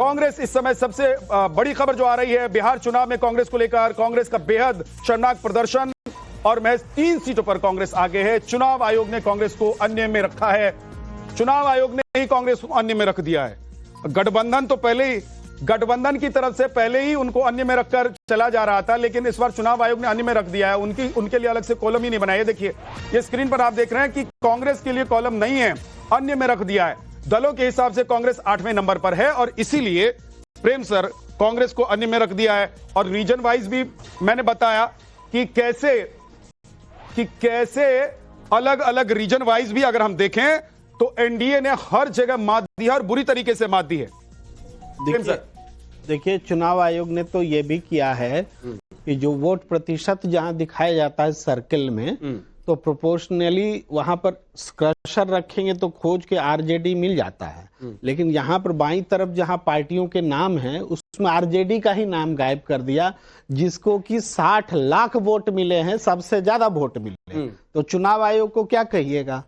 कांग्रेस इस समय सबसे बड़ी खबर जो आ रही है बिहार चुनाव में कांग्रेस को लेकर, कांग्रेस का बेहद शर्मनाक प्रदर्शन और महज 3 सीटों पर कांग्रेस आगे है। चुनाव आयोग ने कांग्रेस को अन्य में रखा है, चुनाव आयोग ने ही कांग्रेस को अन्य में रख दिया है। गठबंधन तो पहले ही, गठबंधन की तरफ से पहले ही उनको अन्य में रखकर चला जा रहा था, लेकिन इस बार चुनाव आयोग ने अन्य में रख दिया है। उनके लिए अलग से कॉलम ही नहीं बनाया। देखिए ये स्क्रीन पर आप देख रहे हैं कि कांग्रेस के लिए कॉलम नहीं है, अन्य में रख दिया है। दलों के हिसाब से कांग्रेस 8वें नंबर पर है और इसीलिए प्रेम सर कांग्रेस को अन्य में रख दिया है। और रीजन वाइज भी मैंने बताया कि कैसे अलग अलग रीजन वाइज भी अगर हम देखें तो एनडीए ने हर जगह मात दी है और बुरी तरीके से मात दी है। देखिए चुनाव आयोग ने तो यह भी किया है कि जो वोट प्रतिशत जहां दिखाया जाता है सर्किल में, तो प्रोपोर्शनली वहां पर क्रशर रखेंगे तो खोज के आरजेडी मिल जाता है, लेकिन यहाँ पर बाईं तरफ जहां पार्टियों के नाम हैं उसमें आरजेडी का ही नाम गायब कर दिया, जिसको कि 60 लाख वोट मिले हैं, सबसे ज्यादा वोट मिले। तो चुनाव आयोग को क्या कहिएगा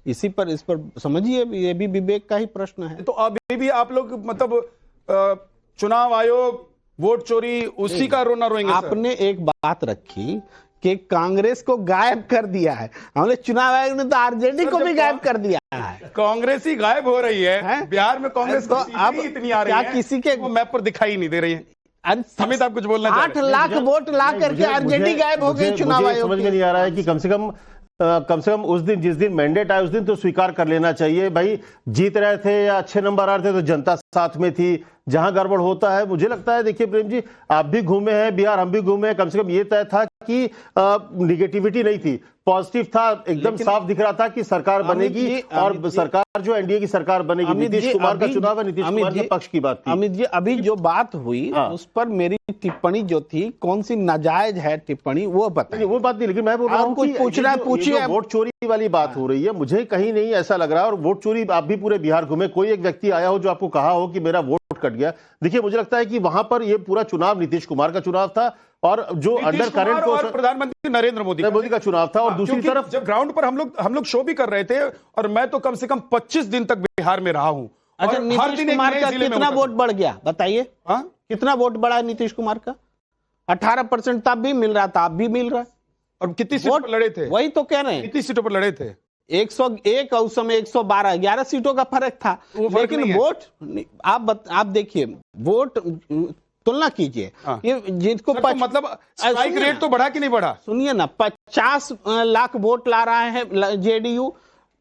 इस पर समझिए, ये भी विवेक का ही प्रश्न है। तो अभी भी आप लोग मतलब चुनाव आयोग वोट चोरी उसी का रोना रोएंगे? आपने एक बात रखी कि कांग्रेस को गायब कर दिया है, हमने चुनाव आयोग ने तो आरजेडी को भी गायब कर दिया है। कांग्रेस ही गायब हो रही है बिहार में, कांग्रेस तो अब इतनी आ रही है, किसी के वो मैप पर दिखाई नहीं दे रही है। अमित आप कुछ बोलना? 8 लाख वोट ला करके आरजेडी गायब हो गई चुनाव आयोग। समझ में नहीं आ रहा है कि कम से कम उस दिन, जिस दिन मैंडेट आया उस दिन तो स्वीकार कर लेना चाहिए भाई, जीत रहे थे या अच्छे नंबर आ रहे थे तो जनता साथ में थी। जहां गड़बड़ होता है, मुझे लगता है, देखिए प्रेम जी आप भी घूमे हैं बिहार, हम भी घूमे हैं, कम से कम ये तय था कि निगेटिविटी नहीं थी, पॉजिटिव था, एकदम साफ दिख रहा था कि सरकार बनेगी और सरकार जो एनडीए की सरकार बनेगी। नीतीश कुमार का चुनाव है, नीतीश कुमार के पक्ष की बात थी। अमित जी अभी जो बात हुई उस पर मेरी टिप्पणी जो थी, कौन सी नाजायज है टिप्पणी वो बताइए। वो बात नहीं, लेकिन मैं बोल रहा हूँ कुछ पूछना पूछिए। वोट चोरी वाली बात हो रही है, मुझे कहीं नहीं ऐसा लग रहा है। और वोट चोरी, आप भी पूरे बिहार घूमे, कोई एक व्यक्ति आया हो जो आपको कहा हो कि मेरा वोट कट गया? देखिए मुझे लगता है कि वहां पर ये पूरा चुनाव नीतीश कुमार का चुनाव था और जो अंडर करंट को प्रधानमंत्री नरेंद्र मोदी का चुनाव था। और दूसरी तरफ जब ग्राउंड पर हम लोग शो भी कर रहे थे और मैं तो कम से कम 25 दिन तक बिहार में रहा हूं। अच्छा, नीतीश कुमार का कितना वोट बढ़ गया बताइए? कितना वोट बढ़ा है नीतीश कुमार का? 18% तब भी मिल रहा था, अब भी मिल रहा है। और कितनी सीटों पर लड़े थे? वही तो कह रहे हैं, कितनी सीटों पर लड़े थे? 101 और उस समय 112, 11 सीटों का फर्क था। लेकिन वोट आप देखिए, वोट तुलना कीजिए, ये जिनको मतलब स्ट्राइक रेट तो बढ़ा कि नहीं बढ़ा? सुनिए ना, 50 लाख वोट ला रहा है जेडीयू,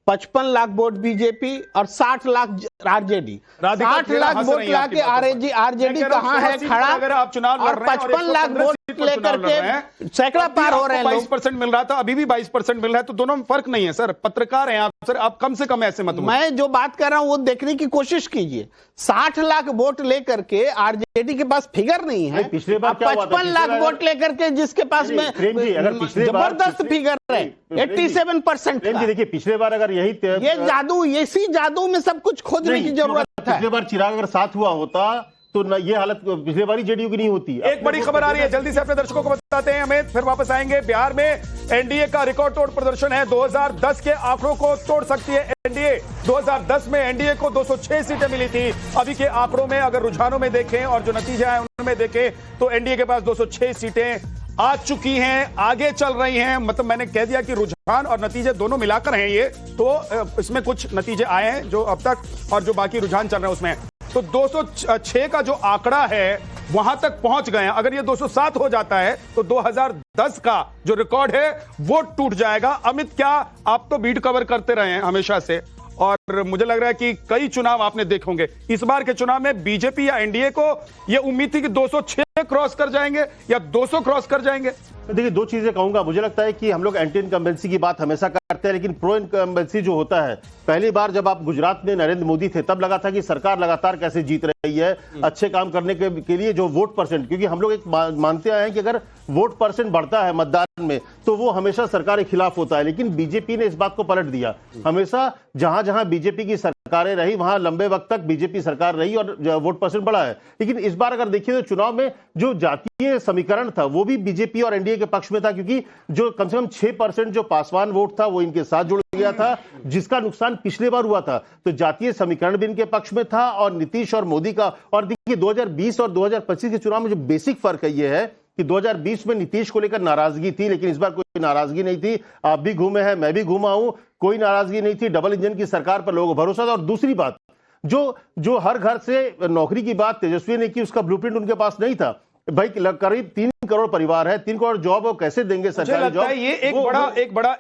55 लाख वोट बीजेपी और 60 लाख आरजेडी। 60 लाख वोट लाके आरजेडी कहां है खड़ा? अगर आप चुनाव और 55 लाख वोट लेकर के सैकड़ा पार हो रहे हैं। 22% मिल रहा था, अभी भी 22% मिल रहा है, तो दोनों में फर्क नहीं है सर। पत्रकार हैं आप सर, आप कम से कम ऐसे मत। मैं जो बात कर रहा हूं वो देखने की कोशिश कीजिए। 60 लाख वोट लेकर के आरजेडी के पास फिगर नहीं है, पिछले बार 55 लाख वोट लेकर के जिसके पास में जबरदस्त फिगर है, 87%। देखिए पिछले बार अगर यही ये जादू, इसी जादू में सब कुछ खोजने की जरूरत है। पिछले बार चिराग अगर साथ हुआ होता तो ये हालत पिछले बार जेडीयू की नहीं होती। एक बड़ी खबर आ रही है, जल्दी से अपने दर्शकों को बताते हैं अमित, फिर वापस आएंगे। बिहार में एनडीए का रिकॉर्ड तोड़ प्रदर्शन है, 2010 के आंकड़ों को तोड़ सकती है एनडीए। 2010 में एनडीए को 206 सीटें मिली थी, अभी के आंकड़ों में अगर रुझानों में देखें और जो नतीजे आए उनमें देखें तो एनडीए के पास 206 सीटें आ चुकी हैं, आगे चल रही हैं। मतलब मैंने कह दिया कि रुझान और नतीजे दोनों मिलाकर हैं ये, तो इसमें कुछ नतीजे आए हैं जो अब तक और जो बाकी रुझान चल रहे हैं उसमें। तो 206 का जो आंकड़ा है वहां तक पहुंच गए हैं। अगर ये 207 हो जाता है तो 2010 का जो रिकॉर्ड है वो टूट जाएगा। अमित, क्या आप तो बीट कवर करते रहे हैं हमेशा से और मुझे लग रहा है कि कई चुनाव आपने देखे होंगे, इस बार के चुनाव में बीजेपी या एनडीए को यह उम्मीद थी कि 206 क्रॉस कर जाएंगे या 200 क्रॉस कर जाएंगे? देखिए दो चीजें कहूंगा, मुझे लगता है कि हम लोग एंटी इनकम्बेंसी की बात हमेशा करते हैं, लेकिन प्रो इनकम्बेंसी जो होता है, पहली बार जब आप गुजरात में नरेंद्र मोदी थे तब लगा था कि सरकार लगातार कैसे जीत रही है, अच्छे काम करने के लिए जो वोट परसेंट, क्योंकि हम लोग एक मानते आए हैं कि अगर वोट परसेंट बढ़ता है मतदान में तो वो हमेशा सरकार के खिलाफ होता है। लेकिन बीजेपी ने इस बात को पलट दिया, हमेशा जहां जहां बीजेपी की सरकारें रही वहां लंबे वक्त तक बीजेपी सरकार रही और वोट परसेंट बढ़ा है। लेकिन इस बार अगर देखिए तो चुनाव में जो जातीय समीकरण था वो भी बीजेपी और एनडीए के पक्ष में था, क्योंकि जो कम से कम 6% जो पासवान वोट था वो इनके साथ जुड़ गया था, जिसका नुकसान पिछले बार हुआ था। तो जातीय समीकरण भी इनके पक्ष में था और नीतीश और मोदी मोदी का। और देखिए 2020 और 2025 के चुनाव में जो बेसिक फर्क है ये है कि 2020 में नीतीश को लेकर नाराजगी थी, लेकिन इस बार कोई नाराजगी नहीं थी। आप भी घूमे हैं, मैं भी घूमा हूं, कोई नाराजगी नहीं थी। डबल इंजन की सरकार पर लोगों को भरोसा था। और दूसरी बात, जो हर घर से नौकरी की बात तेजस्वी ने की, उसका ब्लूप्रिंट उनके पास नहीं था। भाई करीब 3 करोड़ परिवार है, 3 करोड़ जॉब वो कैसे देंगे सरकारी जॉब? ये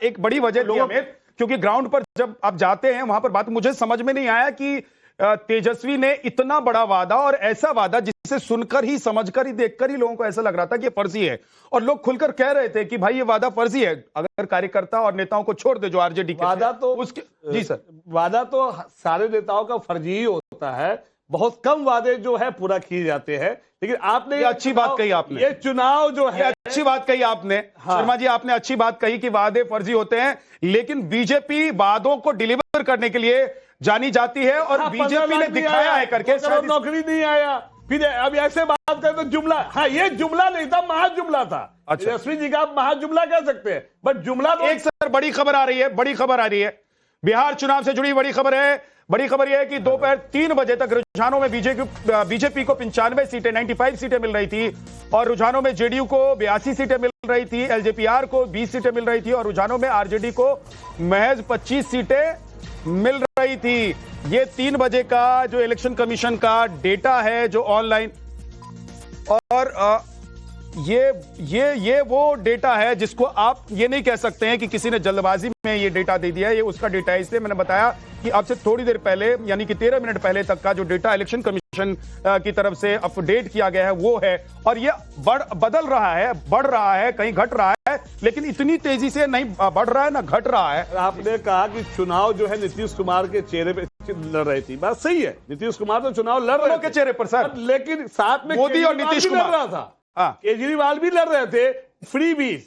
एक बड़ी वजह थी अमित, क्योंकि ग्राउंड पर जब आप जाते हैं वहां पर बात मुझे समझ में नहीं आया कि तेजस्वी ने इतना बड़ा वादा, और ऐसा वादा जिसे सुनकर ही, समझकर ही, देखकर ही लोगों को ऐसा लग रहा था कि ये फर्जी है, और लोग खुलकर कह रहे थे कि भाई ये वादा फर्जी है। अगर कार्यकर्ता और नेताओं को छोड़ दे जो आरजेडी के वादा तो उसके, जी सर, वादा तो सारे नेताओं का फर्जी ही होता है। बहुत कम वादे जो है पूरा किए जाते हैं, लेकिन आपने ये अच्छी बात कही आपने, ये चुनाव जो है अच्छी बात कही आपने। हाँ। शर्मा जी, आपने अच्छी बात कही कि वादे फर्जी होते हैं, लेकिन बीजेपी वादों को डिलीवर करने के लिए जानी जाती है, और हाँ, बीजेपी ने दिखाया है करके। नौकरी नहीं आया, फिर अब ऐसे बात करें तो जुमला, हाँ ये जुमला नहीं था, महाजुमला था। अच्छा। तेजस्वी जी का आप महाजुमला कह सकते हैं, बट जुमला तो एक सर बड़ी खबर आ रही है, बड़ी खबर आ रही है, बिहार चुनाव से जुड़ी बड़ी खबर है। बड़ी खबर यह है कि दोपहर 3 बजे तक रुझानों में बीजेपी को 95 सीटें, 95 सीटें मिल रही थी, और रुझानों में जेडीयू को 82 सीटें मिल रही थी, एलजेपीआर को 20 सीटें मिल रही थी, और रुझानों में आरजेडी को महज 25 सीटें मिल रही थी। ये 3 बजे का जो इलेक्शन कमीशन का डेटा है जो ऑनलाइन, और ये वो डेटा है जिसको आप ये नहीं कह सकते हैं कि किसी ने जल्दबाजी में ये डेटा दे दिया है। ये उसका डेटा है, इसलिए मैंने बताया कि अब से थोड़ी देर पहले, यानी कि 13 मिनट पहले तक का जो डेटा इलेक्शन कमीशन की तरफ से अपडेट किया गया है वो है, और ये बदल रहा है, बढ़ रहा है, कहीं घट रहा है, लेकिन इतनी तेजी से नहीं बढ़ रहा है ना घट रहा है। आपने कहा कि चुनाव जो है नीतीश कुमार के चेहरे पे लड़ रही थी, बात सही है, नीतीश कुमार तो चुनाव लड़ रहे के चेहरे पर सर, लेकिन साथ में मोदी और नीतीश लड़ कुमार रहा था। हाँ। केजरीवाल भी लड़ रहे थे। फ्री बीज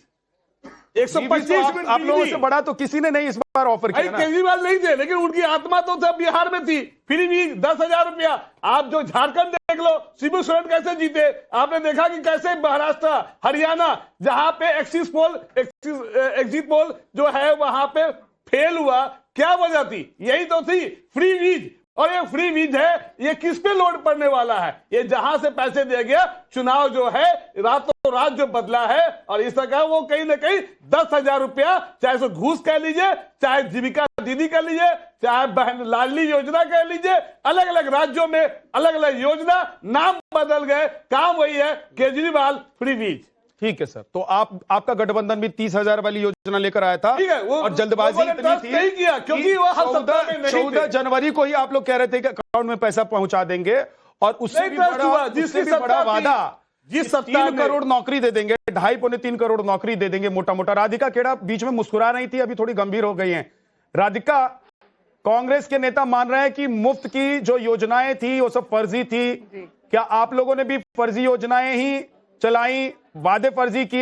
125 मिनट आप लोगों से बड़ा तो किसी ने नहीं इस बार ऑफर किया ना। केजरीवाल नहीं थे, लेकिन उनकी आत्मा तो तब बिहार में थी। फ्री बीज 10,000 रुपया। आप जो झारखंड देख लो, शिबू सोरेन कैसे जीते, आपने देखा कि कैसे महाराष्ट्र, हरियाणा, जहां पे एग्जिट पोल जो है वहां पे फेल हुआ, क्या वजह थी? यही तो थी, फ्री बीज। और ये फ्री बीज है, ये किस पे लोड पड़ने वाला है? ये जहां से पैसे दे गया, चुनाव जो है रातों रात जो बदला है, और इस तरह वो कहीं ना कहीं 10,000 रुपया, चाहे सो घूस कह लीजिए, चाहे जीविका दीदी कह लीजिए, चाहे बहन लाडली योजना कह लीजिए, अलग अलग राज्यों में अलग अलग योजना, नाम बदल गए, काम वही है, केजरीवाल फ्री बीज। ठीक है सर, तो आपका गठबंधन भी 30,000 वाली योजना लेकर आया था, ठीक है, और जल्दबाजी इतनी थी नहीं किया, क्योंकि वो हर सप्ताह में नहीं 14 थे। जनवरी को ही आप लोग कह रहे थे कि अकाउंट में पैसा पहुंचा देंगे, और उससे भी बड़ा वादा, जिस सप्ताह 3 करोड़ नौकरी दे देंगे, 2.5-3 करोड़ नौकरी दे देंगे मोटा मोटा। राधिका खेड़ा बीच में मुस्कुरा रही थी, अभी थोड़ी गंभीर हो गई हैं। राधिका, कांग्रेस के नेता मान रहे हैं कि मुफ्त की जो योजनाएं थी वो सब फर्जी थी। क्या आप लोगों ने भी फर्जी योजनाएं ही चलाई, वादे फर्जी किए,